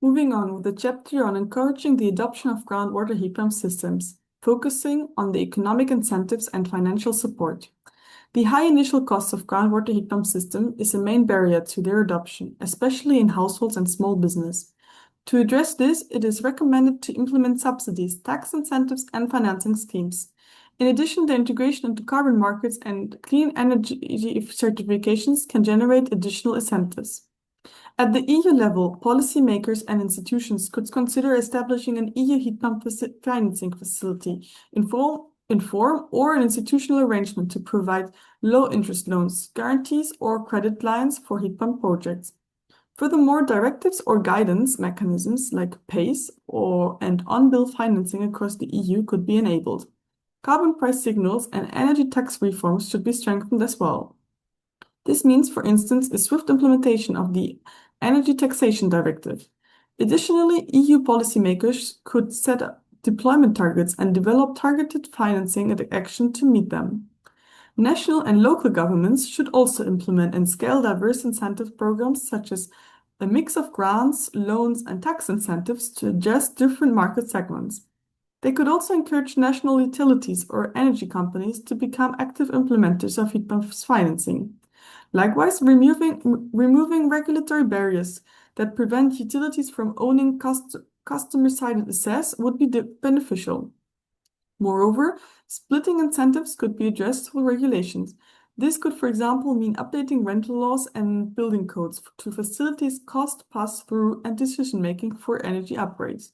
Moving on with the chapter on encouraging the adoption of groundwater heat pump systems, focusing on the economic incentives and financial support. The high initial cost of groundwater heat pump system is a main barrier to their adoption, especially in households and small business. To address this, it is recommended to implement subsidies, tax incentives, and financing schemes. In addition, the integration into carbon markets and clean energy certifications can generate additional incentives. At the EU level, policymakers and institutions could consider establishing an EU heat pump financing facility in form or an institutional arrangement to provide low-interest loans, guarantees, or credit lines for heat pump projects. Furthermore, directives or guidance mechanisms like PACE and on-bill financing across the EU could be enabled. Carbon price signals and energy tax reforms should be strengthened as well. This means, for instance, a swift implementation of the Energy Taxation Directive. Additionally, EU policymakers could set up deployment targets and develop targeted financing and action to meet them. National and local governments should also implement and scale diverse incentive programs such as a mix of grants, loans, and tax incentives to address different market segments. They could also encourage national utilities or energy companies to become active implementers of heat pump financing. Likewise, removing regulatory barriers that prevent utilities from owning customer-sided assets would be beneficial. Moreover, splitting incentives could be addressed through regulations. This could, for example, mean updating rental laws and building codes to facilitate cost pass-through and decision-making for energy upgrades.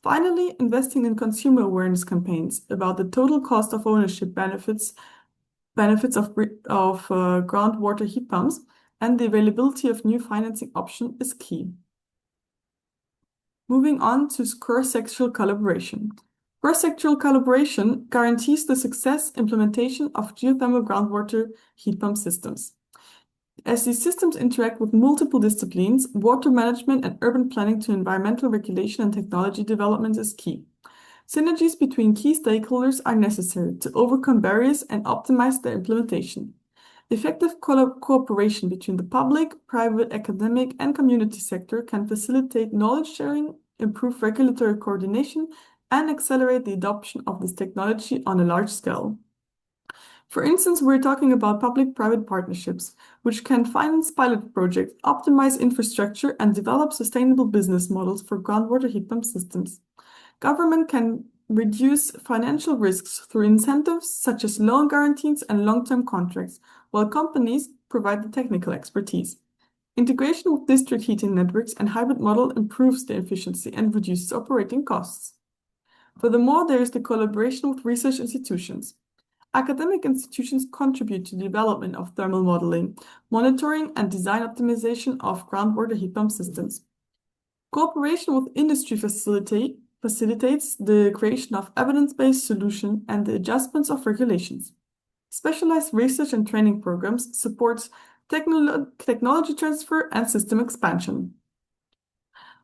Finally, investing in consumer awareness campaigns about the total cost of ownership benefits of groundwater heat pumps and the availability of new financing options is key. Moving on to cross-sectoral collaboration. Cross-sectoral collaboration guarantees the success implementation of geothermal groundwater heat pump systems. As these systems interact with multiple disciplines, water management and urban planning to environmental regulation and technology development is key. Synergies between key stakeholders are necessary to overcome barriers and optimize their implementation. Effective cooperation between the public, private, academic, and community sector can facilitate knowledge sharing, improve regulatory coordination, and accelerate the adoption of this technology on a large scale. For instance, we're talking about public-private partnerships, which can finance pilot projects, optimize infrastructure, and develop sustainable business models for groundwater heat pump systems. Government can reduce financial risks through incentives such as loan guarantees and long-term contracts, while companies provide the technical expertise. Integration with district heating networks and hybrid model improves the efficiency and reduces operating costs. Furthermore, there is the collaboration with research institutions. Academic institutions contribute to the development of thermal modeling, monitoring, and design optimization of groundwater heat pump systems. Cooperation with industry facilitates the creation of evidence-based solutions and the adjustments of regulations. Specialized research and training programs support technology transfer and system expansion.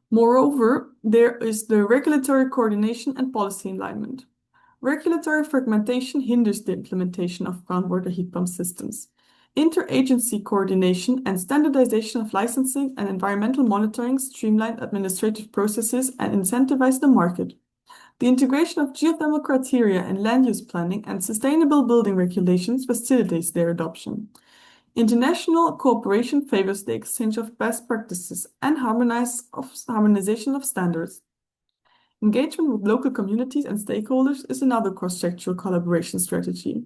Moreover, there is the regulatory coordination and policy alignment. Regulatory fragmentation hinders the implementation of groundwater heat pump systems. Interagency coordination and standardization of licensing and environmental monitoring streamline administrative processes and incentivize the market. The integration of geothermal criteria in land use planning and sustainable building regulations facilitates their adoption. International cooperation favors the exchange of best practices and harmonization of standards. Engagement with local communities and stakeholders is another cross-sectoral collaboration strategy.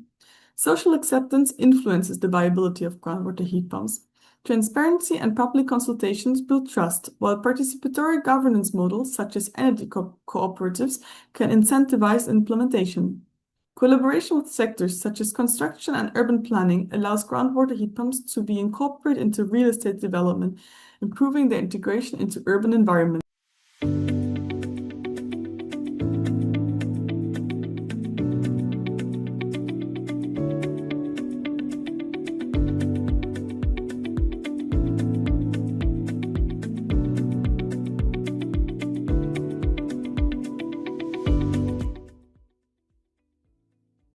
Social acceptance influences the viability of groundwater heat pumps. Transparency and public consultations build trust, while participatory governance models such as energy cooperatives can incentivize implementation. Collaboration with sectors such as construction and urban planning allows groundwater heat pumps to be incorporated into real estate development, improving their integration into urban environments.